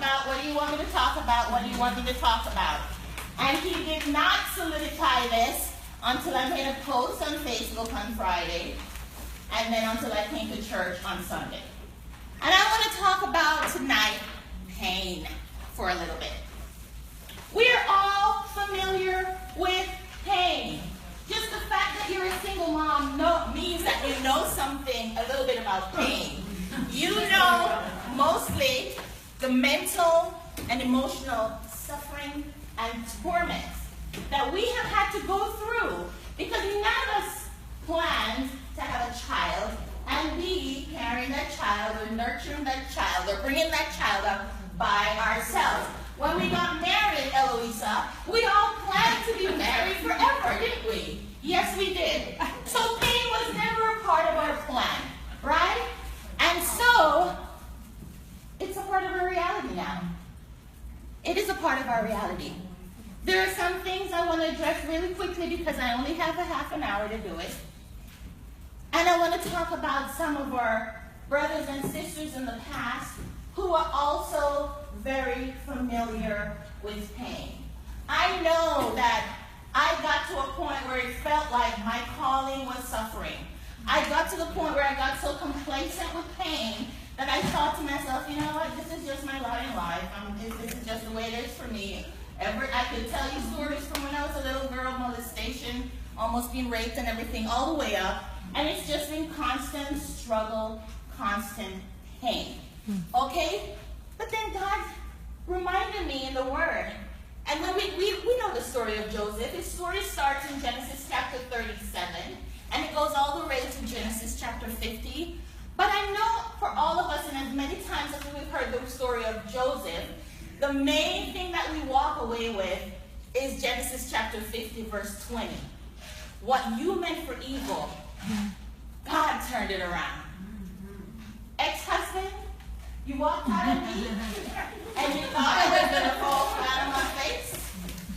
about? What do you want me to talk about? What do you want me to talk about? And he did not solidify this until I made a post on Facebook on Friday, and then until I came to church on Sunday. And I want to talk about tonight pain for a little bit. We're all familiar with pain. Just the fact that you're a single mom means that you know something, a little bit about pain. You know mostly the mental and emotional suffering and torment that we have had to go through because none of us planned to have a child and be carrying that child or nurturing that child or bringing that child up by ourselves. When we got married, Eloisa, we all planned to be married forever, didn't we? Yes, we did. So pain was never a part of our plan, right? And so, it's a part of our reality now. It is a part of our reality. There are some things I want to address really quickly because I only have a half an hour to do it. And I want to talk about some of our brothers and sisters in the past who are also very familiar with pain. I know that I got to a point where it felt like my calling was suffering. I got to the point where I got so complacent with pain that I thought to myself, you know what, this is just my lot in life. This is just the way it is for me. I could tell you stories from when I was a little girl, molestation, almost being raped and everything, all the way up. And it's just been constant struggle, constant pain. Okay? But then God reminded me in the Word. And when we know the story of Joseph. His story starts in Genesis chapter 37. And it goes all the way to Genesis chapter 50. But I know for all of us, and as many times as we've heard the story of Joseph, the main thing that we walk away with is Genesis chapter 50, verse 20. What you meant for evil, God turned it around. Ex-husband, you walked out of me, and you thought I was going to fall flat on my face.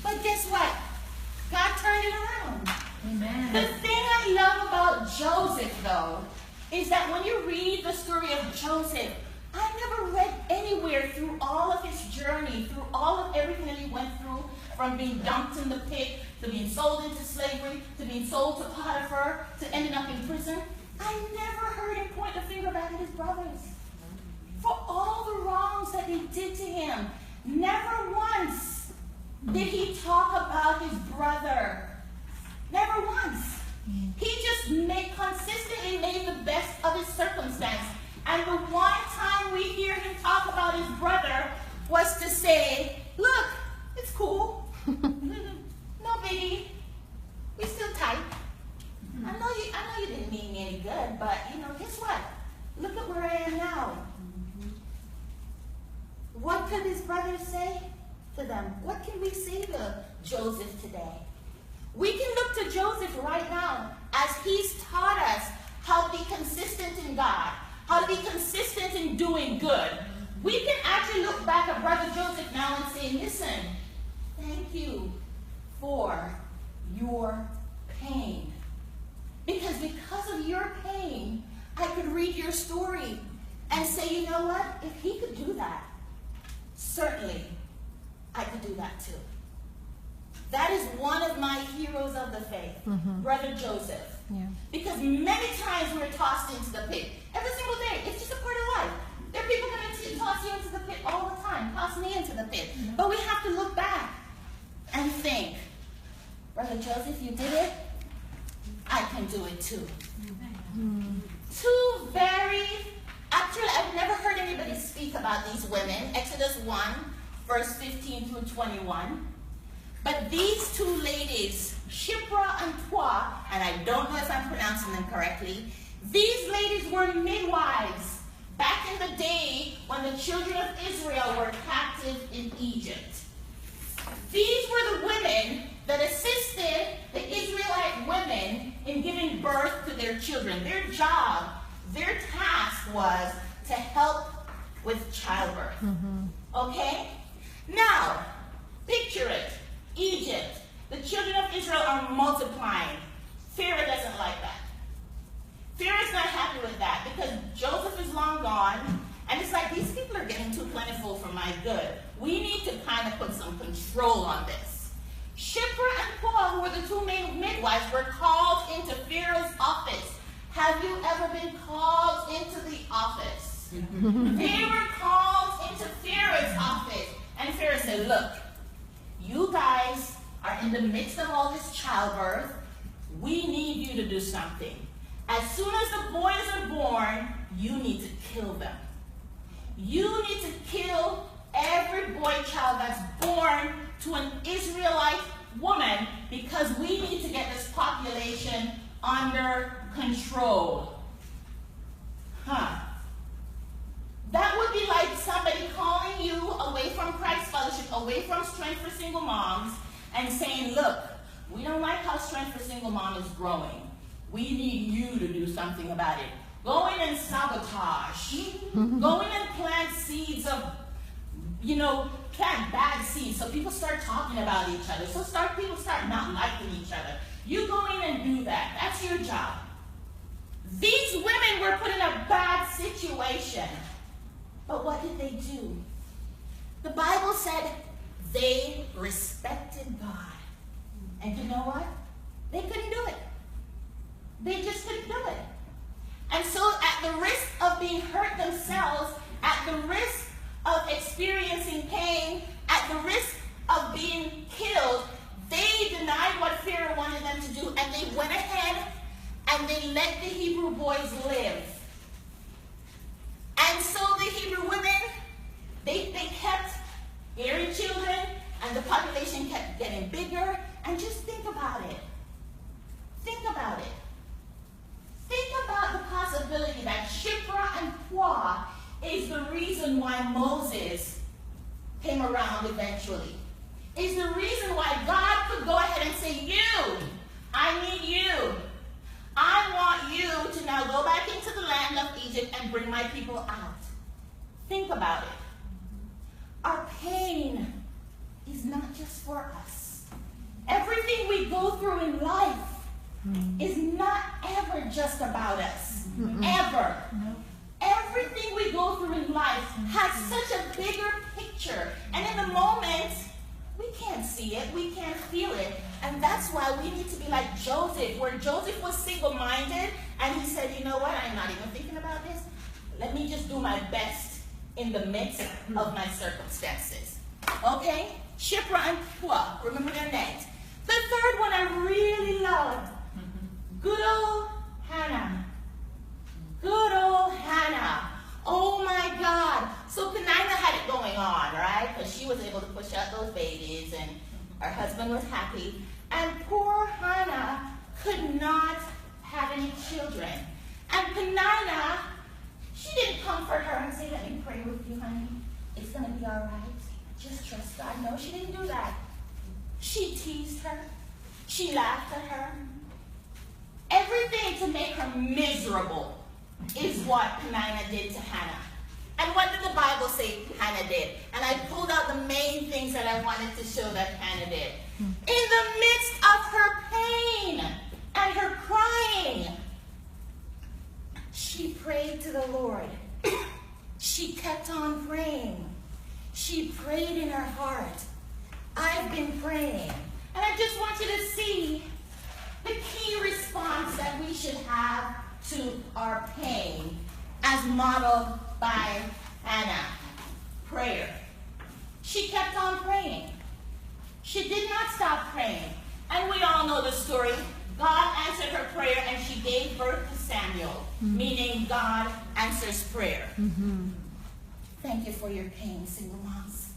But guess what? God turned it around. Amen. The thing I love about Joseph, though, is that when you read the story of Joseph, I never read anywhere through all of his journey, through all of everything that he went through, from being dumped in the pit, to being sold into slavery, to being sold to Potiphar, to ending up in prison. I never heard him point a finger back at his brothers for all the wrongs that they did to him. Never once did he talk about his brother. Never once. He just consistently made the best of his circumstance. And the one time we hear him talk about his brother was to say, look, it's cool. No biggie. We're still tight. I know you didn't mean me any good, but guess what? Look at where I am now. What could his brothers say to them? What can we say to Joseph today? We can look to Joseph right now as he's taught us how to be consistent in God, how to be consistent in doing good. We can actually look back at Brother Joseph now and say, listen, thank you for your pain. Because of your pain, I could read your story and say, you know what? If he could do that, certainly I could do that too. That is one of my heroes of the faith, Brother Joseph. Yeah. Because many times we're tossed into the pit. Every single day. It's just a part of life. There are people going to toss you into the pit all the time. Toss me into the pit. Yeah. But we have to look back and think, Brother Joseph, you did it. I can do it too. Two actually, I've never heard anybody speak about these women. Exodus 1, verse 15 through 21. But these two ladies, Shiphrah and Puah, and I don't know if I'm pronouncing them correctly, these ladies were midwives back in the day when the children of Israel were captive in Egypt. These were the women that assisted the Israelite women in giving birth to their children. Their job, their task was to help with childbirth. Okay? Now, picture it. Egypt. The children of Israel are multiplying. Pharaoh doesn't like that. Pharaoh's not happy with that because Joseph is long gone And it's like, these people are getting too plentiful for my good. We need to kind of put some control on this. Shiphrah and Puah, who were the two main midwives, were called into Pharaoh's office. Have you ever been called into the office? They were called into Pharaoh's office. And Pharaoh said, look, you guys are in the midst of all this childbirth. We need you to do something. As soon as the boys are born, you need to kill them. You need to kill every boy child that's born to an Israelite woman, because we need to get this population under control. That would be like somebody calling you away from Christ Fellowship, away from Strength for Single Moms, and saying, look, we don't like how Strength for Single Mom is growing. We need you to do something about it. Go in and sabotage. Go in and plant seeds of, plant bad seeds. So people start talking about each other. So people start not liking each other. You go in and do that. That's your job. These women were put in a bad situation. But what did they do? The Bible said they respected God. And you know what? They couldn't do it. They just couldn't do it. And so at the risk of being hurt themselves, at the risk of experiencing pain, at the risk of being killed, they denied what Pharaoh wanted them to do, and they went ahead and they let the Hebrew boys live. And so the Hebrew women, they kept bearing children, and the population kept getting bigger. And just think about it. Think about it. Think about the possibility that Shiphrah and Puah is the reason why Moses came around eventually. Is the reason why God could go ahead and say, I need you. I want you to now go back into the land of Egypt and bring my people out. Think about it. Our pain is not just for us. Everything we go through in life is not ever just about us. Ever. Everything we go through in life has such a bigger picture. And in the moment, we can't see it. We can't feel it. And that's why we need to be like Joseph, where Joseph was single-minded, and he said, you know what, I'm not even thinking about this. Let me just do my best in the midst of my circumstances. Okay? Shiphrah and Puah, remember their names. The third one I really love. Good old Hannah. Good old Hannah. Oh my God. So Peninnah had it going on, right? Because she was able to push out those babies, and her husband was happy. And poor Hannah could not have any children. And Peninnah, she didn't comfort her and say, let me pray with you, honey. It's going to be all right. Just trust God. No, she didn't do that. She teased her. She laughed at her. Everything to make her miserable is what Peninnah did to Hannah. And what did the Bible say Hannah did? And I pulled out the main things that I wanted to show that Hannah did. In the midst of her pain and her crying, she prayed to the Lord. She kept on praying. She prayed in her heart. I've been praying. And I just want you to see the key response that we should have to our pain as modeled by Hannah. Prayer. She kept on praying. She did not stop praying. And we all know the story. God answered her prayer and she gave birth to Samuel, meaning God answers prayer. Thank you for your pain, single moms.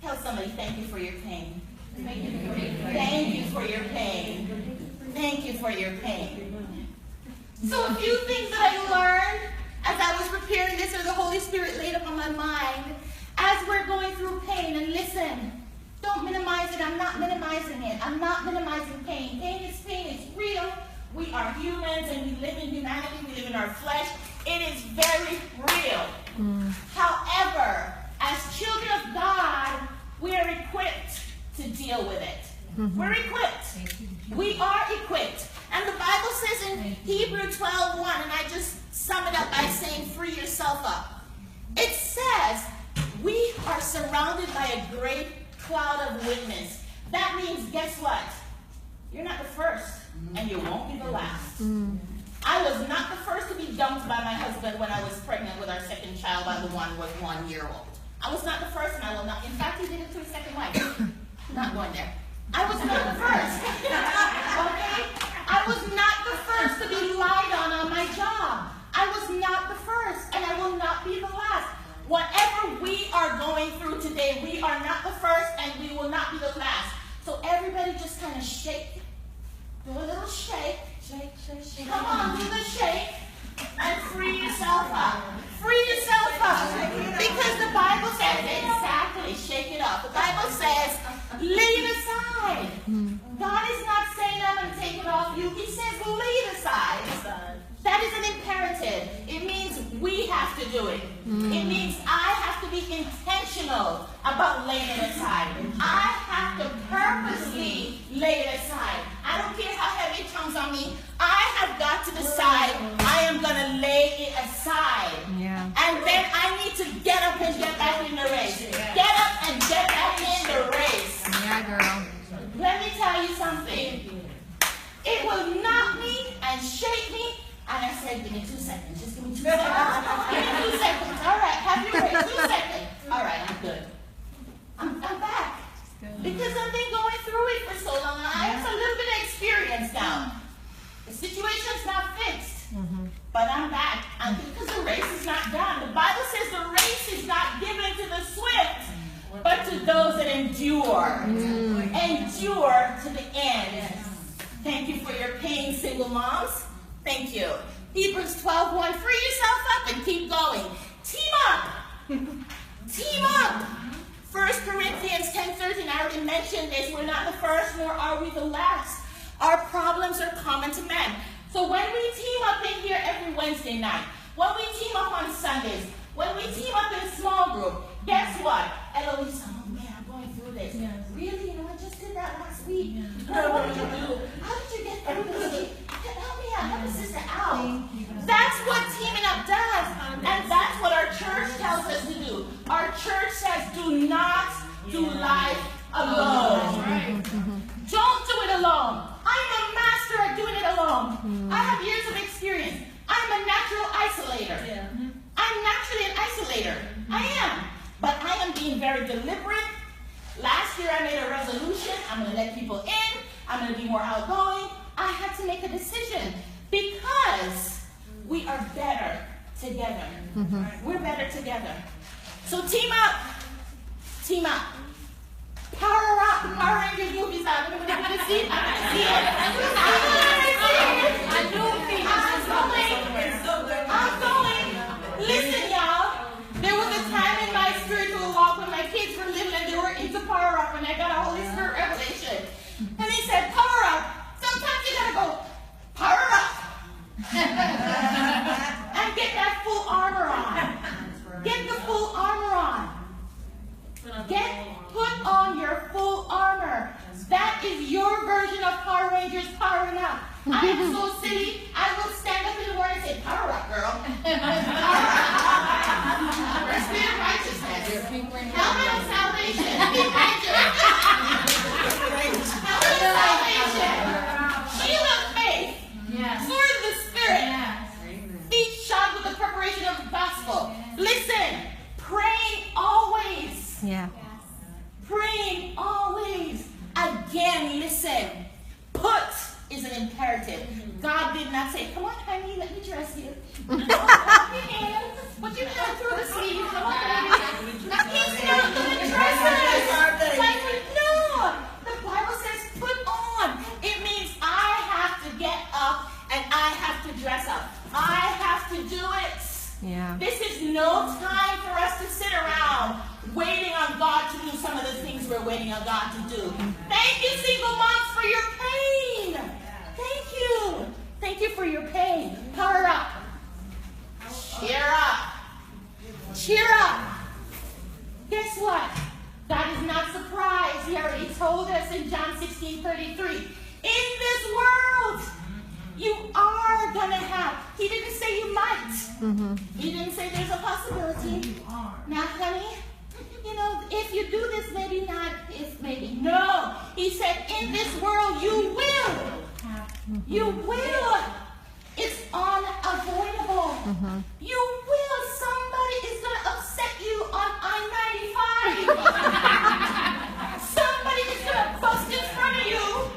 Tell somebody, thank you for your pain. Thank you for your pain. Thank you for your pain. Thank you for your pain. So a few things that I learned as I was preparing this, or the Holy Spirit laid upon my mind, as we're going through pain. And listen, don't minimize it. I'm not minimizing it. I'm not minimizing pain. Pain is pain. It's real. We are humans and we live in humanity. We live in our flesh. It is very real. However, as children of God, we are equipped to deal with it. We're equipped. We are equipped. And the Bible says in Hebrews 12:1, and I just sum it up by saying, free yourself up. we are surrounded by a great cloud of witness. That means, guess what? You're not the first, and you won't be the last. I was not the first to be dumped by my husband when I was pregnant with our second child, while the one was 1 year old. I was not the first, and I will not. In fact, he did it to his second wife. Not going there. I was not the first. Okay? I was not the first to be lied on my job. I was not the first, and I will not be the last. Whatever we are going through today, we are not the first, and we will not be the last. So everybody just kind of shake. Do a little shake. Shake, shake, shake. Come on, do the shake. And free yourself up. Free yourself up. Because the Bible says, exactly, shake it up. The Bible says, lay it aside. God is not saying I'm going to take it off you. He says, lay it aside. That is an imperative. It means we have to do it. It means I have to be intentional about laying it aside. I have to purposely lay it aside. I don't care how heavy it comes on me. I have got to decide I am going to lay it aside. Yeah. And then I need to get up and get back in the race. Get up and get back in the race. Yeah, girl. Let me tell you something. It will knock me and shake me. And I said, give me 2 seconds. Just give me 2 seconds. Give me 2 seconds. All right, have your way. 2 seconds. All right, I'm good. I'm back. Because I've been going through it for so long. I have a little bit of experience now. The situation's not fixed. But I'm back. And because the race is not done. The Bible says the race is not given to the swift, but to those that endure. Endure to the end. Thank you for your pain, single moms. Thank you. Hebrews 12:1. Free yourself up and keep going. Team up. Team up. 1 Corinthians 10:13. I already mentioned this. We're not the first, nor are we the last. Our problems are common to men. So when we team up in here every Wednesday night, when we team up on Sundays, when we team up in small group, guess what? Eloise, oh man, I'm going through this. Really? You know, I just did that last week. What did you do? How did you get through this? Help me out. Help a sister out. That's what teaming up does. And that's what our church tells us to do. Our church says, do not do life alone. Don't do it alone. I'm a master at doing it alone. I have years of experience. I'm a natural isolator. I'm naturally an isolator. I am. But I am being very deliberate. Last year I made a resolution. I'm going to let people in. I'm going to be more outgoing. I had to make a decision because we are better together. We're better together. So team up. Team up. Power up. Power Rangers movies out. I'm going to see it. I'm going to see it. I know I'm going. Listen, y'all. There was a time in my spiritual walk when my kids were little and they were into power up, and I got a Holy Spirit revelation. And he said, power up. Sometimes you gotta go, power up. And get that full armor on. Get the full armor on. Put on your full armor. That is your version of Power Rangers powering up. I am so silly, I will stand up in the morning and say, power up, girl. Spirit of righteousness. Helmet of salvation. Helmet of salvation. Shield of faith. Sword of the Spirit. Feet shod with the preparation of the gospel. Listen, praying always. Praying always. Again, listen. Put is an imperative. God did not say, come on, honey, let me dress you. Put your hand through the sleeve. Come on, baby. He's not going to dress us. No. The Bible says put on. It means I have to get up and I have to dress up. I have to do it. This is no time for us to sit around waiting on God to do some of the things we're waiting on God to do. Thank you, single moms, for your pain. Thank you. Thank you for your pain. Power up. Cheer up. Cheer up. Guess what? God is not surprised. He already told us in John 16:33. In this world, you are going to have. He didn't say you might. He didn't say there's a possibility. Now, honey, if you do this, maybe not, if maybe. No. He said, in this world, you will. You will. It's unavoidable. You will. Somebody is going to upset you on I-95. Somebody is going to bust in front of you.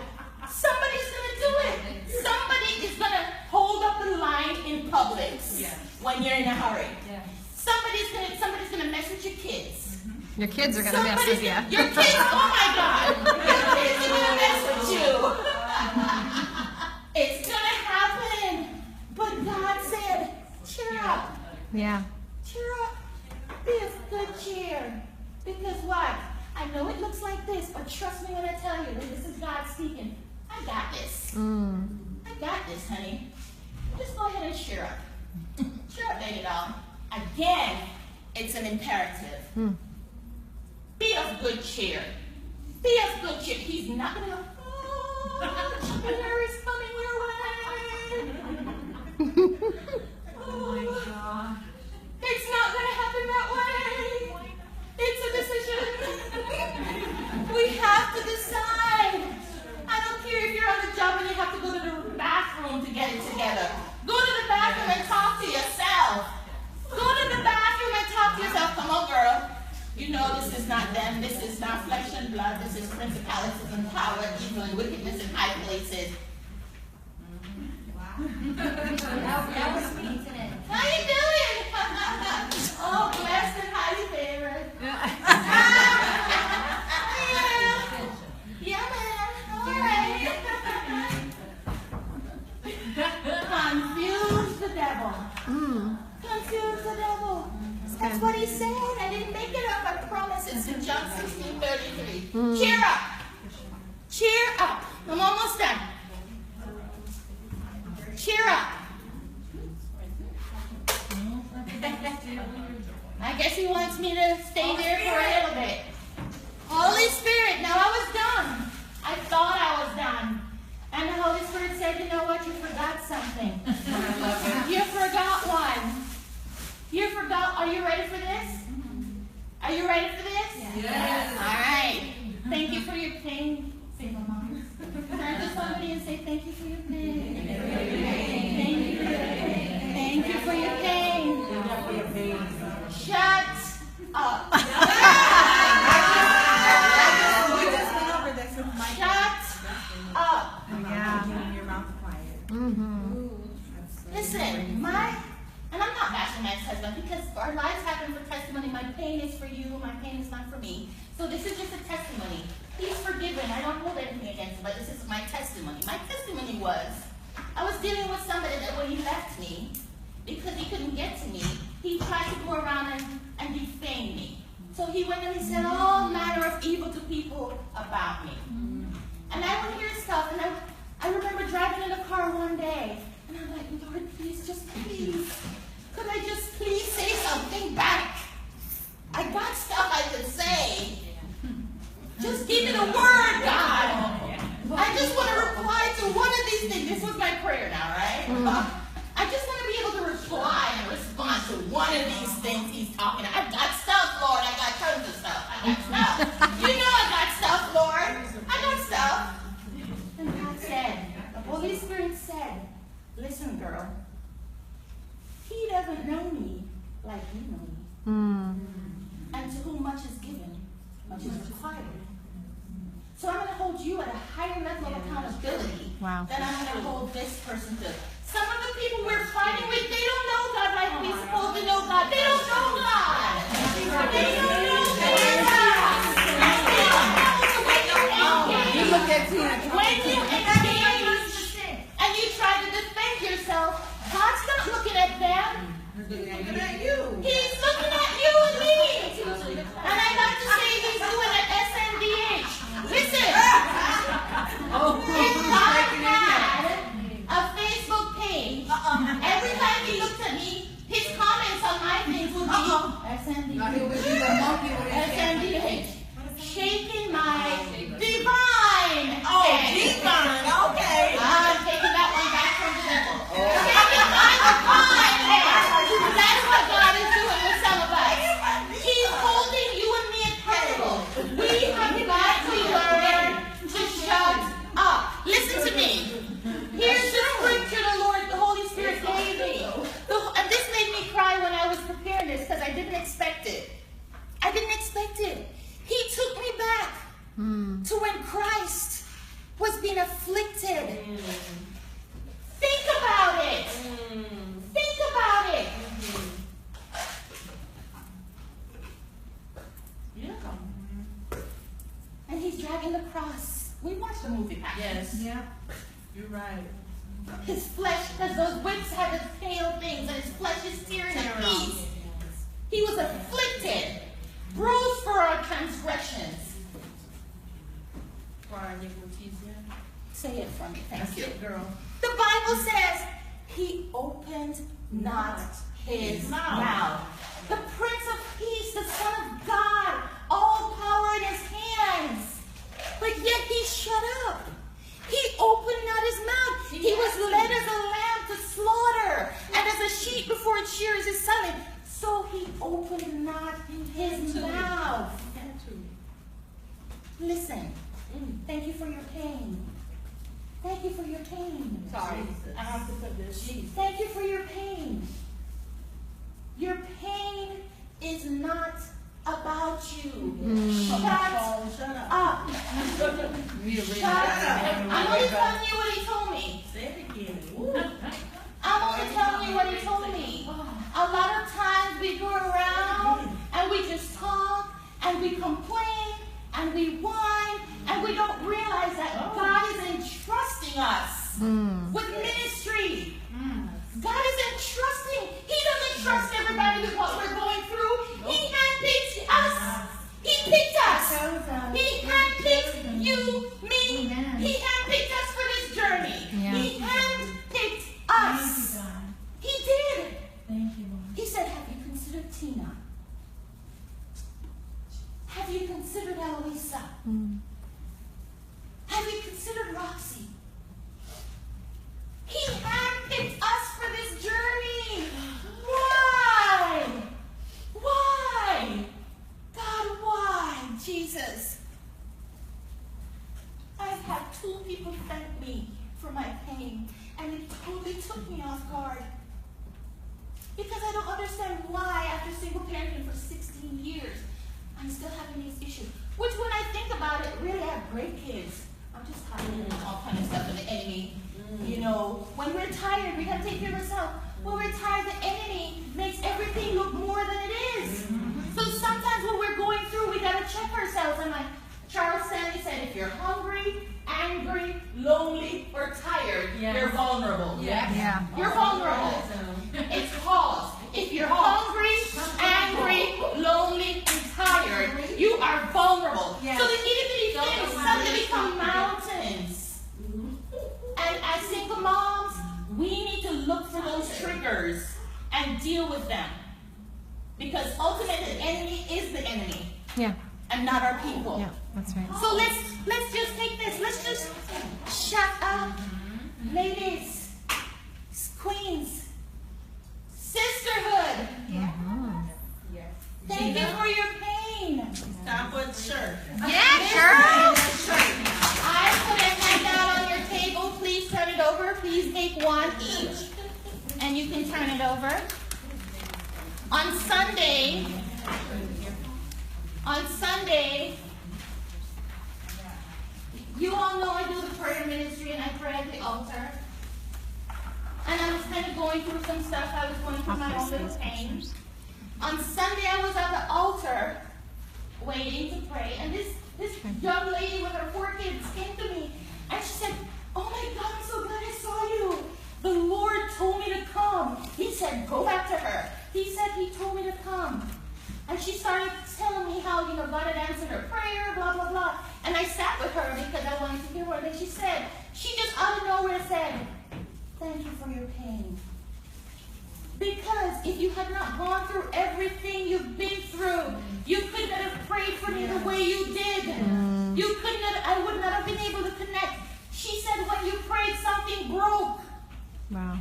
Somebody's going to do it. Somebody is going to hold up the line in Publix when you're in a hurry. Somebody's going to mess with your kids. Your kids are going to mess with you. Your kids, oh my God. Your kids are going to mess with you. It's going to happen. But God said, cheer up. Yeah. Cheer up. Be of good cheer. Because what? I know it looks like this, but trust me when I tell you that this is God speaking. I got this. I got this, honey. Just go ahead and cheer up. Cheer up, baby doll. Again, it's an imperative. Be of good cheer. Be of good cheer. He's not going to go, oh, cheer is coming your way. Oh my God. It's not going to happen that way. It's a decision. We have to decide. I don't care if you're on the job and you have to go to the bathroom to get it together. Go to the bathroom and talk to yourself. Go to the bathroom and talk to yourself. Come on, girl. You know this is not them. This is not flesh and blood. This is principalities and power, evil and wickedness in high places. That was me today. How you doing? Oh, blessed and highly favored. Yeah, man. All right. Confuse the devil. Confuse the devil. That's what he said. I didn't make it up. I promise. It's in John 16:33. Cheer up. Cheer up. I'm almost done. Cheer up. I guess he wants me to stay there for a little bit. Holy Spirit. Now I was done. I thought I was done. And the Holy Spirit said, you know what? You forgot something. You forgot one. You forgot. Are you ready for this? Are you ready for this? Yes. All right. Thank you for your pain. Single moms. Turn to somebody and say, thank you for your pain. Thank you for your pain. Thank you for your pain. Shut up. Shut up. Listen, and I'm not bashing my ex-husband because our lives happen for testimony. My pain is for you, my pain is not for me. So this is just a testimony. He's forgiven. I don't hold anything against him, but this is my testimony. My testimony was, I was dealing with somebody that when he left me, because he couldn't get to me, he tried to go around and defame me. So he went and he said all manner of evil to people about me. And I would hear stuff, and I remember driving in the car one day, and I'm like, Lord, please, just please, could I just please say something back? I got stuff I could say. Just give me the word, God. I just want to reply to one of these things. This was my prayer now, right? I just want to be able to reply and respond to one of these things he's talking about. I got stuff, Lord. I got tons of stuff. I got stuff. You know I got stuff, Lord. I got stuff. And God said, the Holy Spirit said, listen, girl, he doesn't know me like you know me. And to whom much is given, much is required. So I'm going to hold you at a higher level of accountability than I'm going to hold this person to. Some of the people we're fighting with, they don't know God like we're supposed to know God. They don't know God. They don't know God. They don't know when you engage. When you engage and you try to defend yourself, God's not looking at them. He's looking at you. He's looking at you and me. And I like to say he's doing an SNDH. Listen. If God had a Facebook page, every time he looked at me, his comments on my things would be SNDH. to when Christ was being afflicted. Think about it. Think about it. And he's dragging the cross. We watched the movie back. Yes. Yeah. You're right. His flesh, because those whips had the pale things, and his flesh is tearing at piece. He was afflicted, bruised for our transgressions. For our iniquities, yeah. Say it for me, thank you. That's it, girl. The Bible says, he opened not his mouth. The Prince of Peace, the Son of God, all power in his hands. But yet he shut up. He opened not his mouth. He was led as a lamb to slaughter, and as a sheep before its shearers is silent. So he opened not his mouth. Listen, thank you for your pain. Thank you for your pain. Sorry, I have to put this. Thank you for your pain. Your pain is not about you. Shut up. Shut up. I'm only telling you what he told me. Say it again. I'm only telling you what he told me. A lot of times we go around and we just talk and we complain and we whine and we don't realize that God is entrusting us with ministry. God is entrusting. He doesn't trust everybody with what we're going through. He handpicked us. He picked us. He handpicked you, me. He handpicked us for this journey. He handpicked us. He did. Thank you, Lord. He said, have you considered Tina? Have you considered Eloisa? Have you considered Roxy? He handpicked us for this journey. Why? Why? God, why? Jesus. I've had 2 people thank me for my pain, and it totally took me off guard. Because I don't understand why, after single parenting for 16 years, I'm still having these issues. Which, when I think about it, really, I have great kids. I'm just tired of all kind of stuff of the enemy. You know, when we're tired, we got to take care of ourselves. When we're tired, the enemy makes everything look more than it is. So sometimes when we're going through, we got to check ourselves. And like Charles Stanley said, if you're hungry, angry, lonely, or tired, you're vulnerable. Yeah. You're vulnerable. It's cause. If you're hungry, angry, lonely, and tired, you are vulnerable. So the itty-bitty things suddenly become mountains. And as single moms, we need to look for those triggers and deal with them. Because ultimately, the enemy is the enemy. Yeah. And not our people. Yeah, that's right. So let's just take this. Let's just shut up. Ladies, queens, sisterhood. Thank you for your pain. Stop with the shirt. Yeah, sure. I put a handout on your table. Please turn it over. Please take one each. And you can turn it over. On Sunday, you all know I do the prayer ministry and I pray at the altar. And I was kind of going through some stuff. I was going through my own little pain. On Sunday, I was at the altar waiting to pray. And this young lady with her 4 kids came to me. And she said, oh my God, I'm so glad I saw you. The Lord told me to come. He said, go back to her. He said he told me to come. And she started telling me how, God had answered her prayer, blah, blah, blah. And I sat with her because I wanted to hear her. And then she just out of nowhere said, thank you for your pain. Because if you had not gone through everything you've been through, you could not have prayed for me the way you did. I would not have been able to connect. She said when you prayed, something broke. Wow.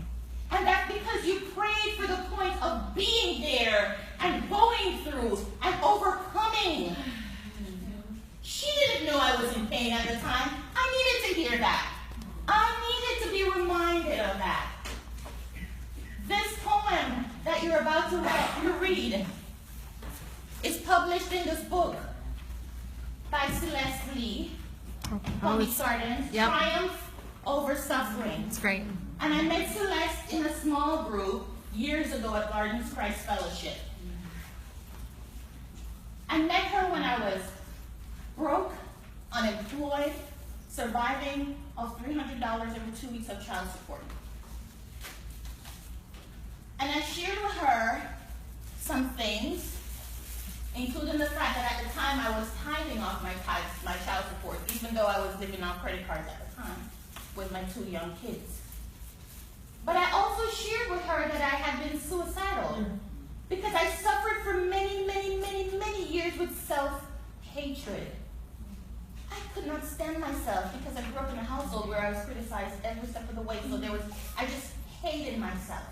And that's because you prayed for the point of being there and going through and overcoming. She didn't know I was in pain at the time. I needed to hear that. I needed to be reminded of that. This poem that you're about to read is published in this book by Celeste Lee. Oh, Kobe it's, Sargent, Yep. Triumph Over Suffering. it's great. And I met Celeste in a small group years ago at Gardens Christ Fellowship. I met her when I was broke, unemployed, surviving off $300 every 2 weeks of child support. And I shared with her some things, including the fact that at the time I was tithing off my child support, even though I was living on credit cards at the time with my 2 young kids. But I also shared with her that I had been suicidal because I suffered for many, many, many, many years with self-hatred. I could not stand myself because I grew up in a household where I was criticized every step of the way. So I just hated myself.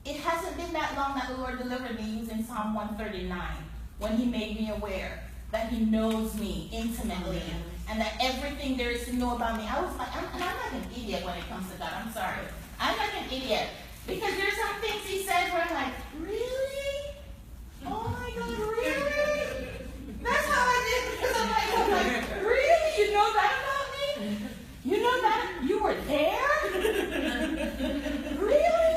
It hasn't been that long that the Lord delivered me using Psalm 139 when He made me aware that He knows me intimately and that everything there is to know about me. I was like, I'm like an idiot when it comes to God. I'm sorry. I'm like an idiot because there's some things He says where I'm like, really? Oh my God, really? That's how I did because I'm like, really? You know that about me? You know that? You were there? Really?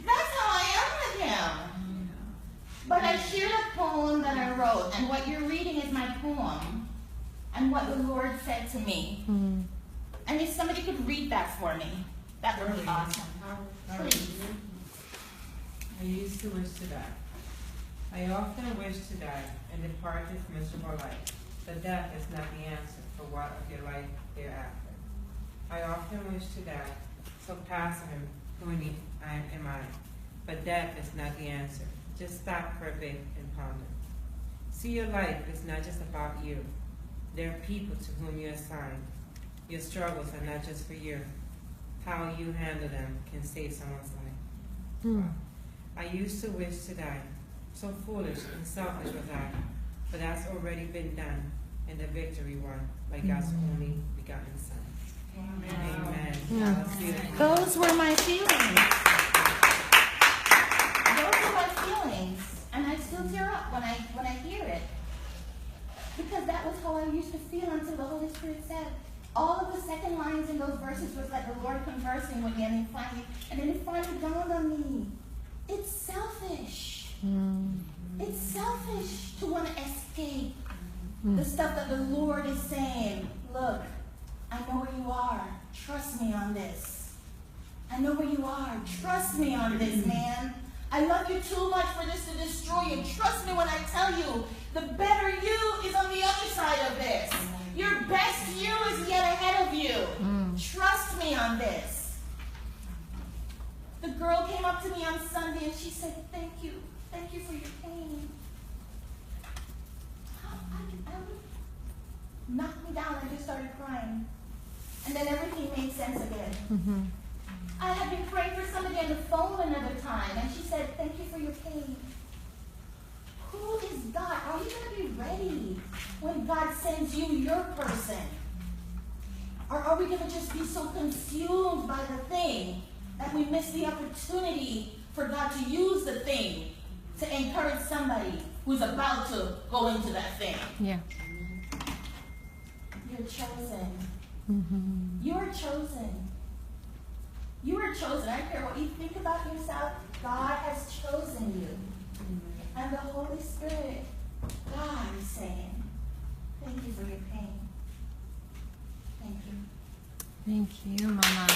That's how I am with Him. But I shared a poem that I wrote, and what you're reading is my poem, and what the Lord said to me. And if somebody could read that for me, that would be awesome. Please. I used to wish to die. I often wish to die and depart this miserable life. But death is not the answer for what of your life thereafter. I often wish to die, so pass Him, who am I. But death is not the answer. Just stop for a bit and ponder. See, your life is not just about you. There are people to whom you're assigned. Your struggles are not just for you. How you handle them can save someone's life. I used to wish to die. So foolish and selfish was I. But that's already been done, and the victory won by God's only begotten Son. Amen. Amen. Those were my feelings. Those were my feelings. And I still tear up when I hear it. Because that was how I used to feel until the Holy Spirit said, all of the second lines in those verses was like the Lord conversing with me, and then it finally dawned on me. It's selfish. It's selfish to want to escape the stuff that the Lord is saying. Look, I know where you are. Trust me on this. I know where you are. Trust me on this, man. I love you too much for this to destroy you. Trust me when I tell you, the better you is on the other side of this. Your best you is yet ahead of you. Trust me on this. The girl came up to me on Sunday and she said, thank you. Thank you for your pain. I knocked me down and just started crying. And then everything made sense again. I had been praying for somebody on the phone another time, and she said, thank you for your pain. Who is God? Are you going to be ready when God sends you your person? Or are we going to just be so consumed by the thing that we miss the opportunity for God to use the thing to encourage somebody who's about to go into that thing? Yeah. You're chosen. You're chosen. You are chosen. I don't care what you think about yourself. God has chosen you. And the Holy Spirit, God is saying, thank you for your pain. Thank you. Thank you, Mama.